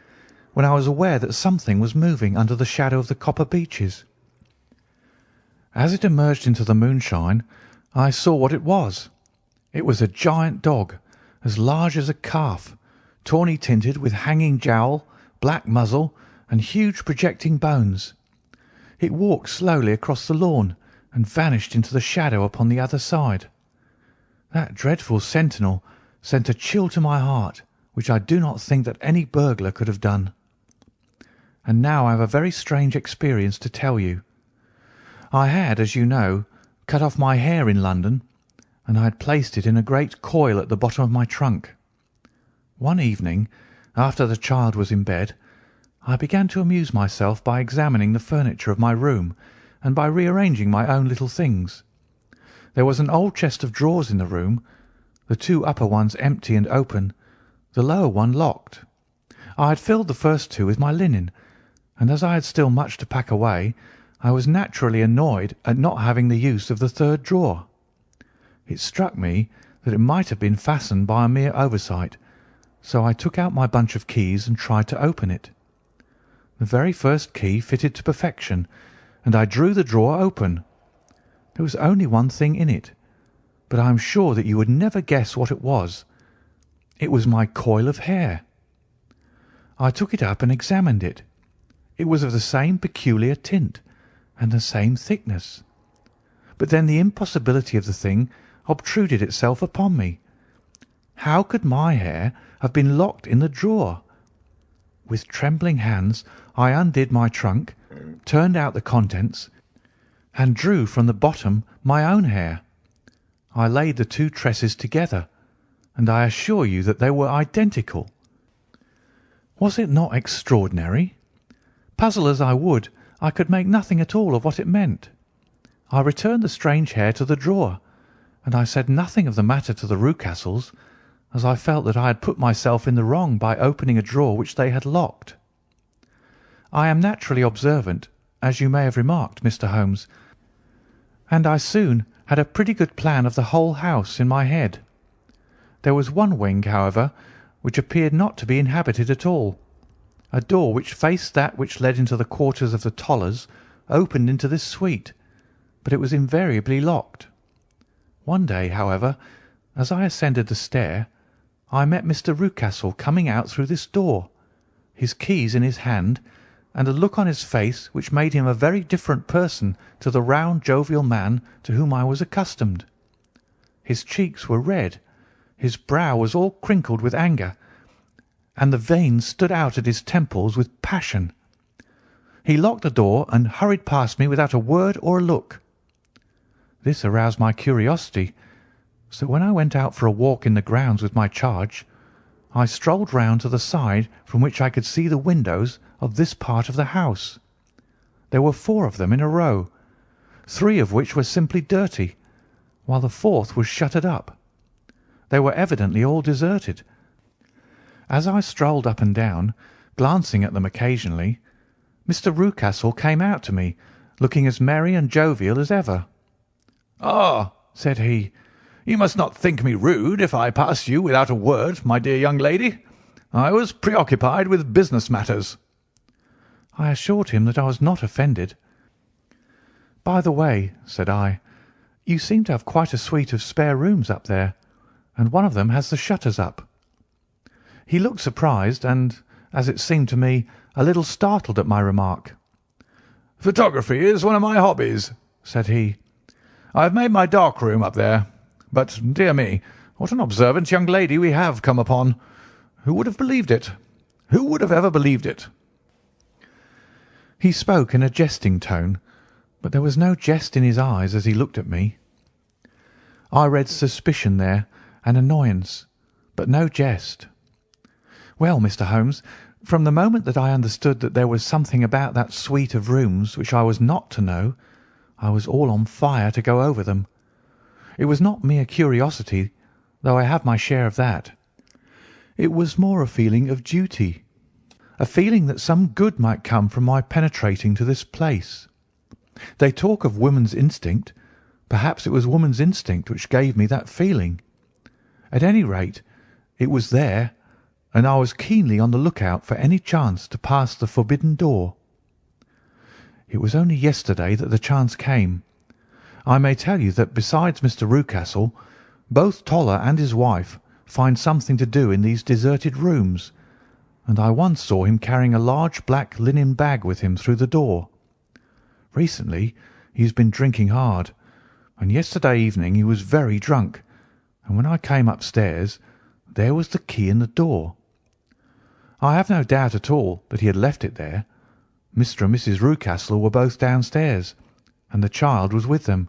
when I was aware that something was moving under the shadow of the Copper Beeches. As it emerged into the moonshine, I saw what it was. It was a giant dog, as large as a calf, tawny tinted with hanging jowl, black muzzle, and huge projecting bones. It walked slowly across the lawn and vanished into the shadow upon the other side. That dreadful sentinel sent a chill to my heart which I do not think that any burglar could have done. And now I have a very strange experience to tell you. I had, as you know, cut off my hair in London, and I had placed it in a great coil at the bottom of my trunk. One evening, after the child was in bed, I began to amuse myself by examining the furniture of my room and by rearranging my own little things. There was an old chest of drawers in the room, the 2 upper ones empty and open, the lower one locked. I had filled the first 2 with my linen, and as I had still much to pack away, I was naturally annoyed at not having the use of the 3rd drawer. It struck me that it might have been fastened by a mere oversight, so I took out my bunch of keys and tried to open it. The very first key fitted to perfection, and I drew the drawer open. There was only one thing in it, but I am sure that you would never guess what it was. It was my coil of hair. I took it up and examined it. It was of the same peculiar tint and the same thickness. But then the impossibility of the thing obtruded itself upon me. How could my hair have been locked in the drawer? With trembling hands I undid my trunk, turned out the contents, and drew from the bottom my own hair. I laid the 2 tresses together, and I assure you that they were identical. Was it not extraordinary? Puzzle as I would, I could make nothing at all of what it meant. I returned the strange hair to the drawer, and I said nothing of the matter to the Rucastles, as I felt that I had put myself in the wrong by opening a drawer which they had locked. I am naturally observant, as you may have remarked, Mr. Holmes, and I soon had a pretty good plan of the whole house in my head. There was one wing, however, which appeared not to be inhabited at all. A door which faced that which led into the quarters of the Tollers opened into this suite, but it was invariably locked. One day, however, as I ascended the stair, I met Mr. Rucastle coming out through this door, his keys in his hand, and a look on his face which made him a very different person to the round, jovial man to whom I was accustomed. His cheeks were red, his brow was all crinkled with anger, and the veins stood out at his temples with passion. He locked the door and hurried past me without a word or a look. This aroused my curiosity, so when I went out for a walk in the grounds with my charge, I strolled round to the side from which I could see the windows of this part of the house. There were 4 of them in a row, 3 of which were simply dirty, while the 4th was shuttered up. They were evidently all deserted. As I strolled up and down, glancing at them occasionally, Mr. Rucastle came out to me, looking as merry and jovial as ever. "Ah," said he, "you must not think me rude if I pass you without a word, my dear young lady. I was preoccupied with business matters." I assured him that I was not offended. "By the way," said I, "you seem to have quite a suite of spare rooms up there, and one of them has the shutters up." He looked surprised and, as it seemed to me, a little startled at my remark. "Photography is one of my hobbies," said he. "I have made my dark room up there. But, dear me, what an observant young lady we have come upon. Who would have believed it? Who would have ever believed it?" He spoke in a jesting tone, but there was no jest in his eyes as he looked at me. I read suspicion there and annoyance, but no jest. Well, Mr. Holmes, from the moment that I understood that there was something about that suite of rooms which I was not to know, I was all on fire to go over them. It was not mere curiosity, though I have my share of that. It was more a feeling of duty, a feeling that some good might come from my penetrating to this place. They talk of woman's instinct. Perhaps it was woman's instinct which gave me that feeling. At any rate, it was there, and I was keenly on the lookout for any chance to pass the forbidden door. It was only yesterday that the chance came. I may tell you that besides Mr. Rucastle, both Toller and his wife find something to do in these deserted rooms, and I once saw him carrying a large black linen bag with him through the door. Recently he has been drinking hard, and yesterday evening he was very drunk, and when I came upstairs there was the key in the door. I have no doubt at all that he had left it there. Mr. and Mrs. Rucastle were both downstairs, and the child was with them,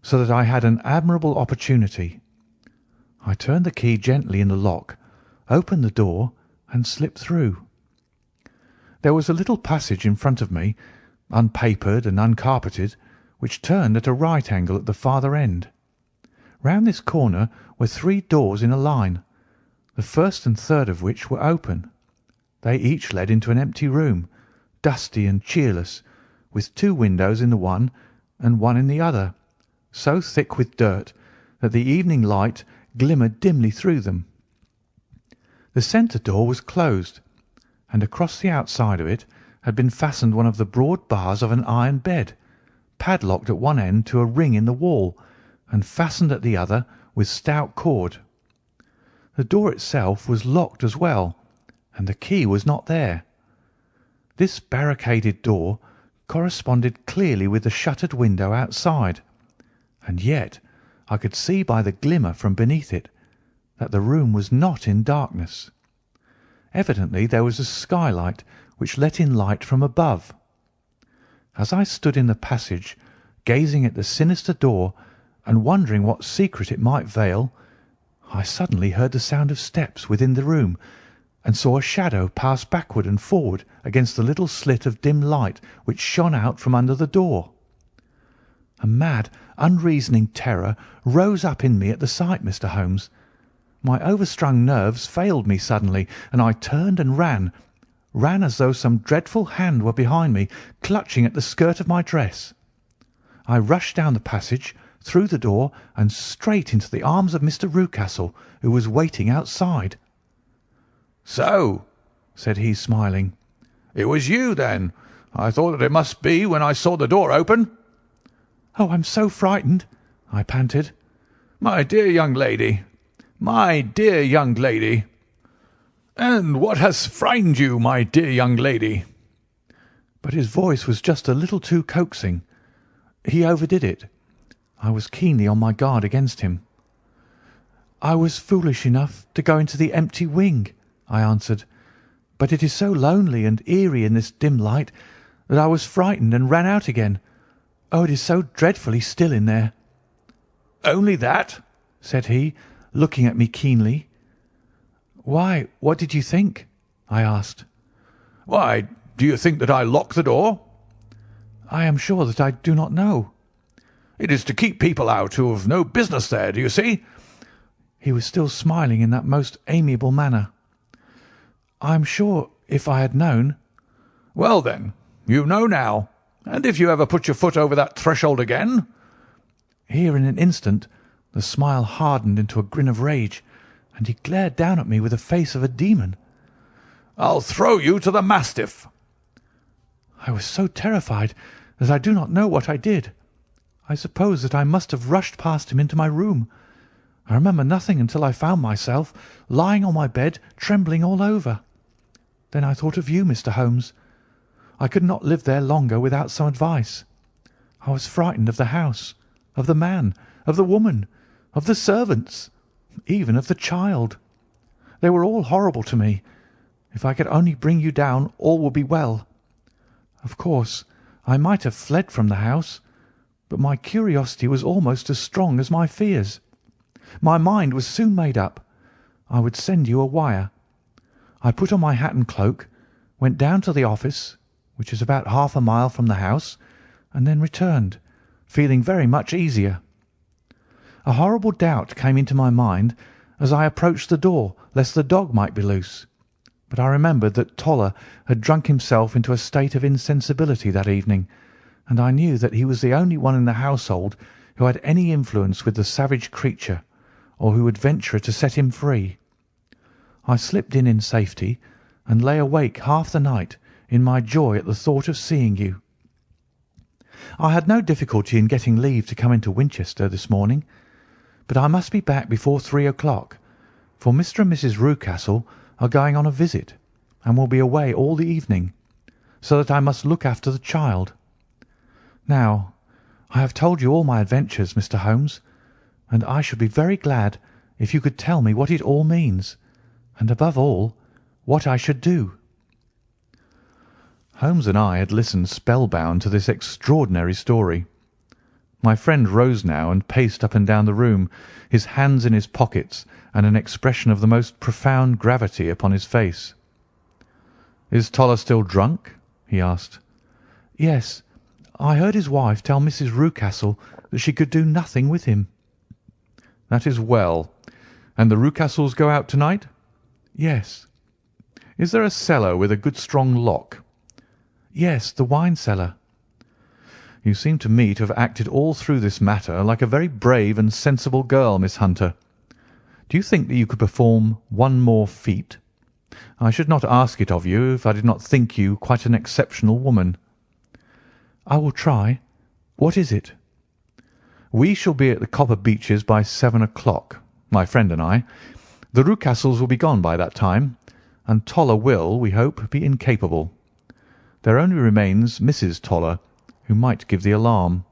so that I had an admirable opportunity. I turned the key gently in the lock, opened the door, and slipped through. There was a little passage in front of me, unpapered and uncarpeted, which turned at a right angle at the farther end. Round this corner were 3 doors in a line, the first and third of which were open. They each led into an empty room, dusty and cheerless, with 2 windows in the one and one in the other, so thick with dirt that the evening light glimmered dimly through them. The centre door was closed, and across the outside of it had been fastened one of the broad bars of an iron bed, padlocked at one end to a ring in the wall, and fastened at the other with stout cord. The door itself was locked as well, and the key was not there. This barricaded door corresponded clearly with the shuttered window outside, and yet I could see by the glimmer from beneath it that the room was not in darkness. Evidently there was a skylight which let in light from above. As I stood in the passage, gazing at the sinister door and wondering what secret it might veil, I suddenly heard the sound of steps within the room, and saw a shadow pass backward and forward against the little slit of dim light which shone out from under the door. A mad, unreasoning terror rose up in me at the sight, Mr. Holmes. My overstrung nerves failed me suddenly, and I turned and ran as though some dreadful hand were behind me, clutching at the skirt of my dress. I rushed down the passage, through the door, and straight into the arms of Mr. Rucastle, who was waiting outside. "So," said he, smiling, "it was you, then. I thought that it must be when I saw the door open." "Oh, I'm so frightened," I panted. "My dear young lady, my dear young lady. And what has frightened you, my dear young lady?" But his voice was just a little too coaxing. He overdid it. I was keenly on my guard against him. "I was foolish enough to go into the empty wing," I answered, "but it is so lonely and eerie in this dim light that I was frightened and ran out again. Oh, it is so dreadfully still in there." "Only that?" said he, looking at me keenly. "Why, what did you think?" I asked. "Why, do you think that I locked the door?" "I am sure that I do not know." "It is to keep people out who have no business there, do you see?" He was still smiling in that most amiable manner. "I am sure if I had known—" "Well, then, you know now. And if you ever put your foot over that threshold again—" Here in an instant the smile hardened into a grin of rage, and he glared down at me with the face of a demon. "I'll throw you to the mastiff." I was so terrified that I do not know what I did. I suppose that I must have rushed past him into my room. I remember nothing until I found myself lying on my bed, trembling all over. Then I thought of you, Mr. Holmes. I could not live there longer without some advice. I was frightened of the house, of the man, of the woman, of the servants, even of the child. They were all horrible to me. If I could only bring you down, all would be well. Of course, I might have fled from the house, but my curiosity was almost as strong as my fears. My mind was soon made up. I would send you a wire. I put on my hat and cloak, went down to the office, which is about half a mile from the house, and then returned, feeling very much easier. A horrible doubt came into my mind as I approached the door, lest the dog might be loose. But I remembered that Toller had drunk himself into a state of insensibility that evening, and I knew that he was the only one in the household who had any influence with the savage creature, or who would venture to set him free. I slipped in safety, and lay awake half the night in my joy at the thought of seeing you. I had no difficulty in getting leave to come into Winchester this morning, but I must be back before 3 o'clock, for Mr. and Mrs. Rucastle are going on a visit, and will be away all the evening, so that I must look after the child. Now, I have told you all my adventures, Mr. Holmes, and I should be very glad if you could tell me what it all means, and above all, what I should do." Holmes and I had listened spellbound to this extraordinary story. My friend rose now and paced up and down the room, his hands in his pockets and an expression of the most profound gravity upon his face. "Is Toller still drunk?" he asked. "Yes. I heard his wife tell Mrs. Rucastle that she could do nothing with him." "That is well. And the Rucastles go out tonight?" "Yes." "Is there a cellar with a good strong lock?" "Yes, the wine cellar." "You seem to me to have acted all through this matter like a very brave and sensible girl, Miss Hunter. Do you think that you could perform one more feat? I should not ask it of you if I did not think you quite an exceptional woman." "I will try. What is it?" "We shall be at the Copper Beeches by 7 o'clock, my friend and I. The Rucastles will be gone by that time, and Toller will, we hope, be incapable. There only remains Mrs. Toller, who might give the alarm.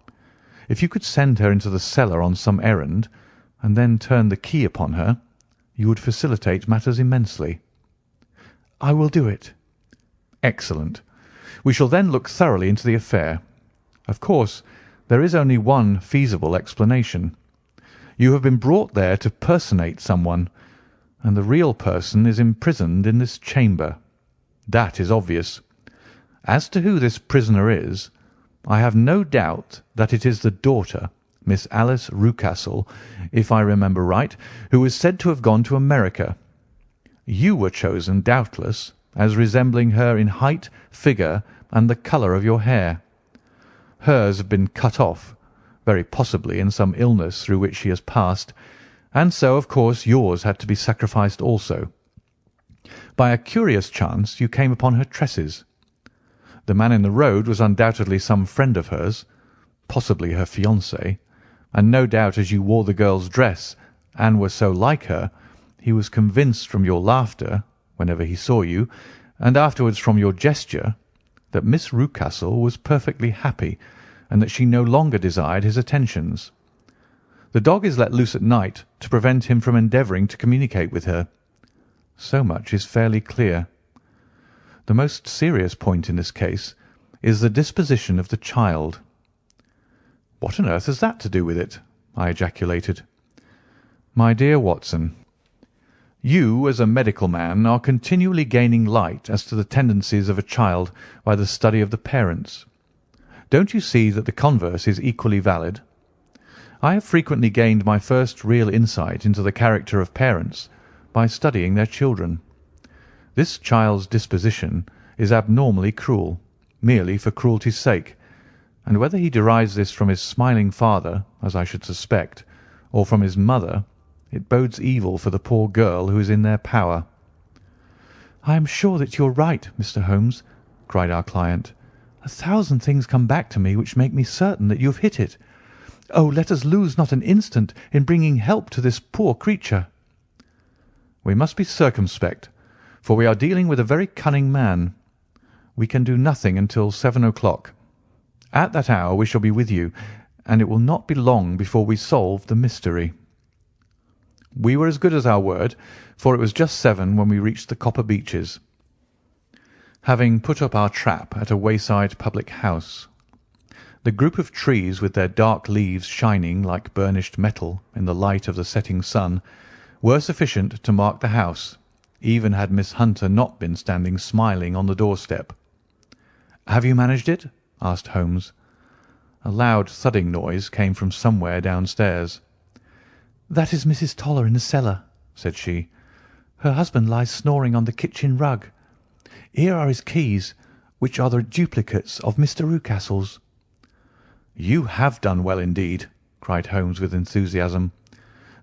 If you could send her into the cellar on some errand, and then turn the key upon her, you would facilitate matters immensely." "I will do it." "Excellent. We shall then look thoroughly into the affair. Of course, there is only one feasible explanation. You have been brought there to personate someone, and the real person is imprisoned in this chamber. That is obvious. As to who this prisoner is, I have no doubt that it is the daughter, Miss Alice Rucastle, if I remember right, who is said to have gone to America. You were chosen, doubtless, as resembling her in height, figure, and the colour of your hair. Hers have been cut off, very possibly in some illness through which she has passed, and so, of course, yours had to be sacrificed also. By a curious chance you came upon her tresses. The man in the road was undoubtedly some friend of hers, possibly her fiancé, and no doubt as you wore the girl's dress and were so like her, he was convinced from your laughter, whenever he saw you, and afterwards from your gesture, that Miss Rucastle was perfectly happy, and that she no longer desired his attentions. The dog is let loose at night to prevent him from endeavouring to communicate with her. So much is fairly clear. The most serious point in this case is the disposition of the child. "What on earth has that to do with it?" I ejaculated. "My dear Watson, you, as a medical man, are continually gaining light as to the tendencies of a child by the study of the parents. Don't you see that the converse is equally valid? I have frequently gained my first real insight into the character of parents by studying their children. This child's disposition is abnormally cruel, merely for cruelty's sake, and whether he derives this from his smiling father, as I should suspect, or from his mother, it bodes evil for the poor girl who is in their power." "I am sure that you are right, Mr. Holmes," cried our client. "A thousand things come back to me which make me certain that you have hit it. Oh, let us lose not an instant in bringing help to this poor creature." "We must be circumspect, for we are dealing with a very cunning man. We can do nothing until 7 o'clock. At that hour we shall be with you, and it will not be long before we solve the mystery." We were as good as our word, for it was just 7 when we reached the Copper Beeches. Having put up our trap at a wayside public house, the group of trees with their dark leaves shining like burnished metal in the light of the setting sun were sufficient to mark the house, even had Miss Hunter not been standing smiling on the doorstep. "Have you managed it?" asked Holmes. A loud thudding noise came from somewhere downstairs. "That is Mrs. Toller in the cellar," said she. "Her husband lies snoring on the kitchen rug. Here are his keys, which are the duplicates of Mr. Rucastle's." "You have done well indeed," cried Holmes with enthusiasm.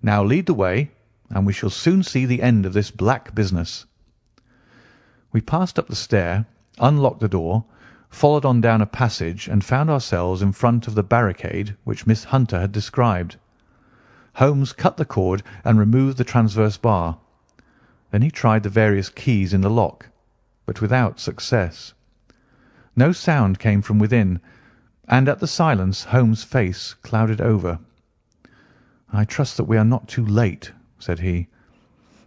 "Now lead the way, and we shall soon see the end of this black business." We passed up the stair, unlocked the door, followed on down a passage, and found ourselves in front of the barricade which Miss Hunter had described. Holmes cut the cord and removed the transverse bar. Then he tried the various keys in the lock, but without success. No sound came from within, and at the silence Holmes' face clouded over. "I trust that we are not too late," said he.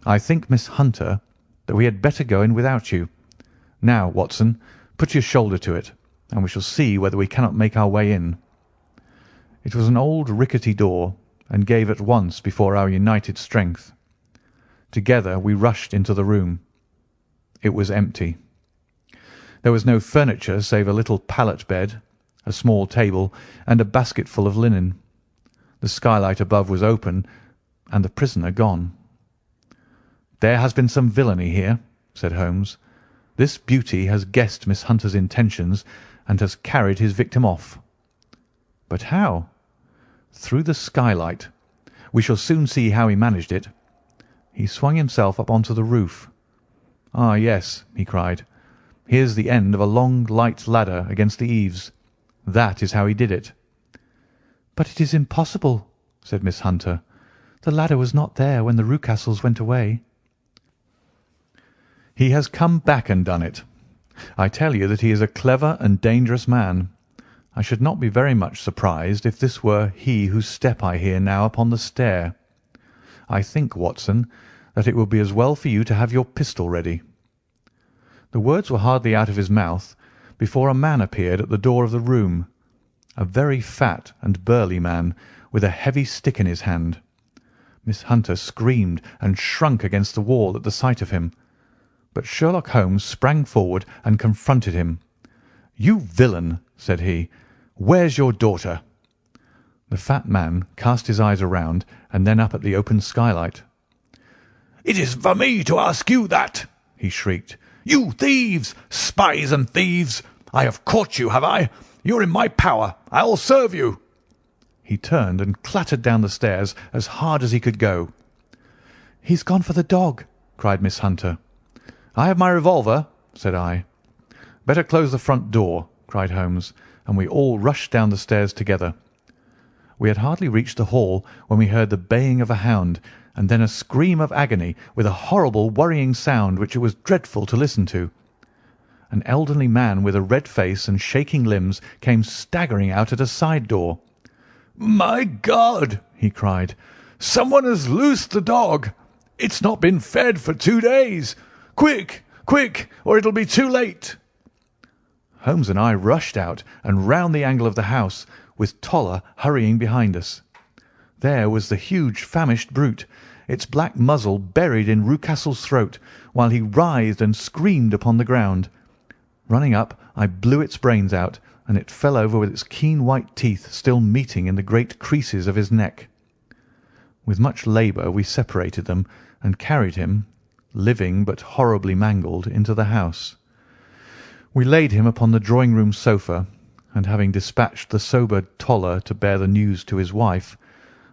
"I think, Miss Hunter, that we had better go in without you. Now, Watson, put your shoulder to it, and we shall see whether we cannot make our way in." It was an old rickety door, and gave at once before our united strength. Together we rushed into the room. It was empty. There was no furniture save a little pallet bed, a small table, and a basketful of linen. The skylight above was open, and the prisoner gone. "There has been some villainy here," said Holmes. "This beauty has guessed Miss Hunter's intentions and has carried his victim off." "But how?" "Through the skylight. We shall soon see how he managed it. He swung himself up onto the roof. Ah, yes," he cried. "Here's the end of a long light ladder against the eaves. That is how he did it." "But it is impossible," said Miss Hunter. "The ladder was not there when the Rucastles went away." "He has come back and done it. I tell you that he is a clever and dangerous man. I should not be very much surprised if this were he whose step I hear now upon the stair. I think, Watson, that it would be as well for you to have your pistol ready." The words were hardly out of his mouth before a man appeared at the door of the room, a very fat and burly man with a heavy stick in his hand. Miss Hunter screamed and shrunk against the wall at the sight of him, but Sherlock Holmes sprang forward and confronted him. "You villain!" said he. "Where's your daughter?" The fat man cast his eyes around and then up at the open skylight. "It is for me to ask you that," he shrieked. "You thieves! Spies and thieves! I have caught you, have I? You're in my power. I'll serve you." He turned and clattered down the stairs as hard as he could go. "He's gone for the dog," cried Miss Hunter. "I have my revolver," said I. "Better close the front door," cried Holmes, and we all rushed down the stairs together. We had hardly reached the hall when we heard the baying of a hound, and then a scream of agony with a horrible worrying sound which it was dreadful to listen to. An elderly man with a red face and shaking limbs came staggering out at a side door. "My God!" he cried. "Someone has loosed the dog. It's not been fed for 2 days. Quick, quick, or it'll be too late." Holmes and I rushed out and round the angle of the house, with Toller hurrying behind us. There was the huge famished brute, its black muzzle buried in Rucastle's throat, while he writhed and screamed upon the ground. Running up, I blew its brains out, and it fell over with its keen white teeth still meeting in the great creases of his neck. With much labour we separated them and carried him, living but horribly mangled, into the house. We laid him upon the drawing-room sofa, and having dispatched the sobered Toller to bear the news to his wife,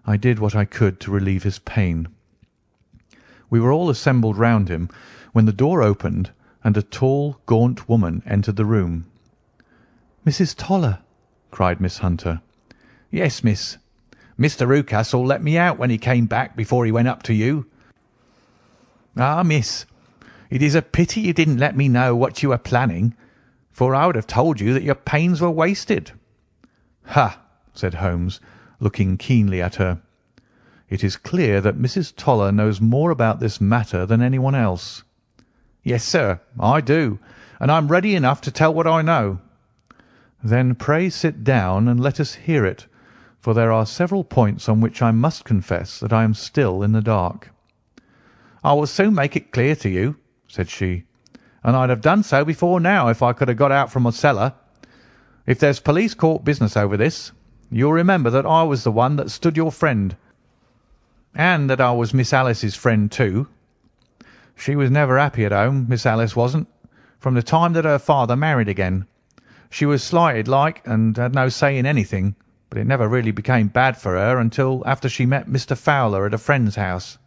I did what I could to relieve his pain. We were all assembled round him when the door opened and a tall, gaunt woman entered the room. "Mrs. Toller!" cried Miss Hunter. "Yes, miss. Mr. Rucastle let me out when he came back before he went up to you." "Ah, miss, it is a pity you didn't let me know what you were planning, for I would have told you that your pains were wasted." "Ha!" said Holmes, looking keenly at her. "It is clear that Mrs. Toller knows more about this matter than anyone else." "Yes, sir, I do, and I'm ready enough to tell what I know." "Then pray sit down and let us hear it, for there are several points on which I must confess that I am still in the dark." "I will soon make it clear to you," said she, "and I'd have done so before now if I could have got out from my cellar. If there's police court business over this, you'll remember that I was the one that stood your friend, and that I was Miss Alice's friend too. She was never happy at home, Miss Alice wasn't, from the time that her father married again. She was slighted like, and had no say in anything, but it never really became bad for her until after she met Mr. Fowler at a friend's house.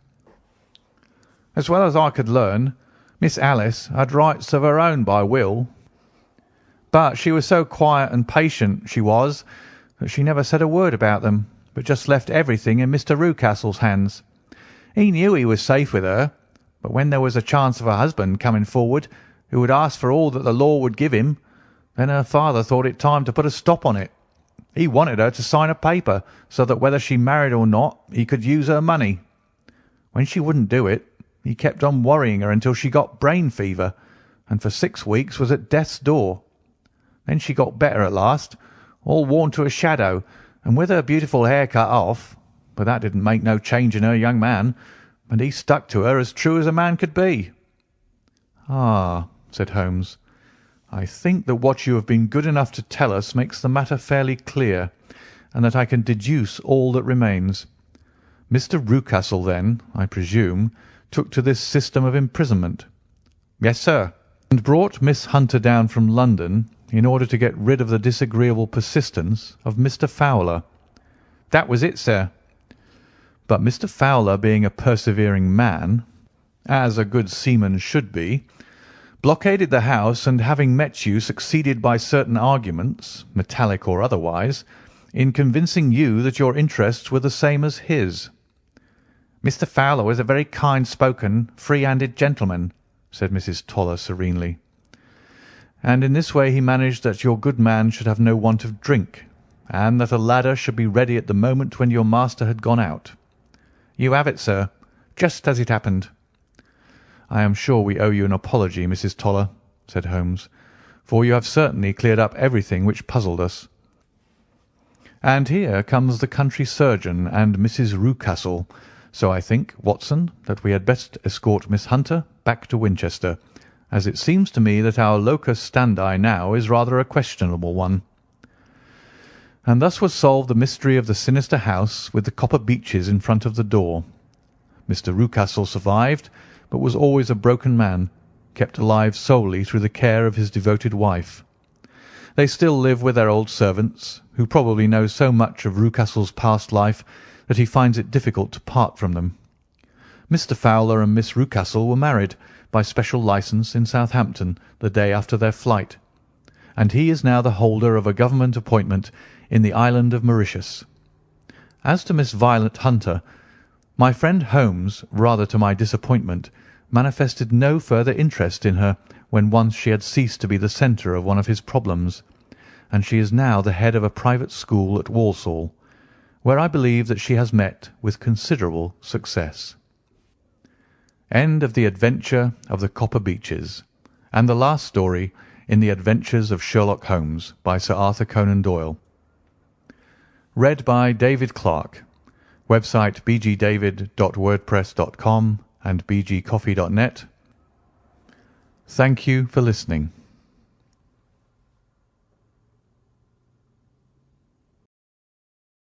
As well as I could learn, Miss Alice had rights of her own by will, but she was so quiet and patient, she was, that she never said a word about them, but just left everything in Mr. Rucastle's hands. He knew he was safe with her, but when there was a chance of a husband coming forward who would ask for all that the law would give him, then her father thought it time to put a stop on it. He wanted her to sign a paper so that whether she married or not, he could use her money. When she wouldn't do it, he kept on worrying her until she got brain fever, and for 6 weeks was at death's door. Then she got better at last, all worn to a shadow, and with her beautiful hair cut off, but that didn't make no change in her young man, and he stuck to her as true as a man could be." "Ah," said Holmes, "I think that what you have been good enough to tell us makes the matter fairly clear, and that I can deduce all that remains. Mr. Rucastle, then, I presume, took to this system of imprisonment." "Yes, sir." "And brought Miss Hunter down from London in order to get rid of the disagreeable persistence of Mr. Fowler." "That was it, sir." "But Mr. Fowler, being a persevering man, as a good seaman should be, blockaded the house, and having met you, succeeded by certain arguments, metallic or otherwise, in convincing you that your interests were the same as his." "Mr. Fowler was a very kind-spoken, free-handed gentleman," said Mrs. Toller serenely. "And in this way he managed that your good man should have no want of drink, and that a ladder should be ready at the moment when your master had gone out." "You have it, sir, just as it happened." "I am sure we owe you an apology, Mrs. Toller," said Holmes, "for you have certainly cleared up everything which puzzled us. And here comes the country surgeon and Mrs. Rucastle, so I think, Watson, that we had best escort Miss Hunter back to Winchester, as it seems to me that our locus standi now is rather a questionable one." And thus was solved the mystery of the sinister house with the copper beeches in front of the door. Mr. Rucastle survived, but was always a broken man, kept alive solely through the care of his devoted wife. They still live with their old servants, who probably know so much of Rucastle's past life that he finds it difficult to part from them. Mr. Fowler and Miss Rucastle were married by special licence in Southampton the day after their flight, and he is now the holder of a government appointment in the island of Mauritius. As to Miss Violet Hunter, my friend Holmes, rather to my disappointment, manifested no further interest in her when once she had ceased to be the centre of one of his problems, and she is now the head of a private school at Walsall, where I believe that she has met with considerable success. End of The Adventure of the Copper Beeches, and the last story in The Adventures of Sherlock Holmes by Sir Arthur Conan Doyle. Read by David Clarke. Website bgdavid.wordpress.com and bgcoffee.net. Thank you for listening.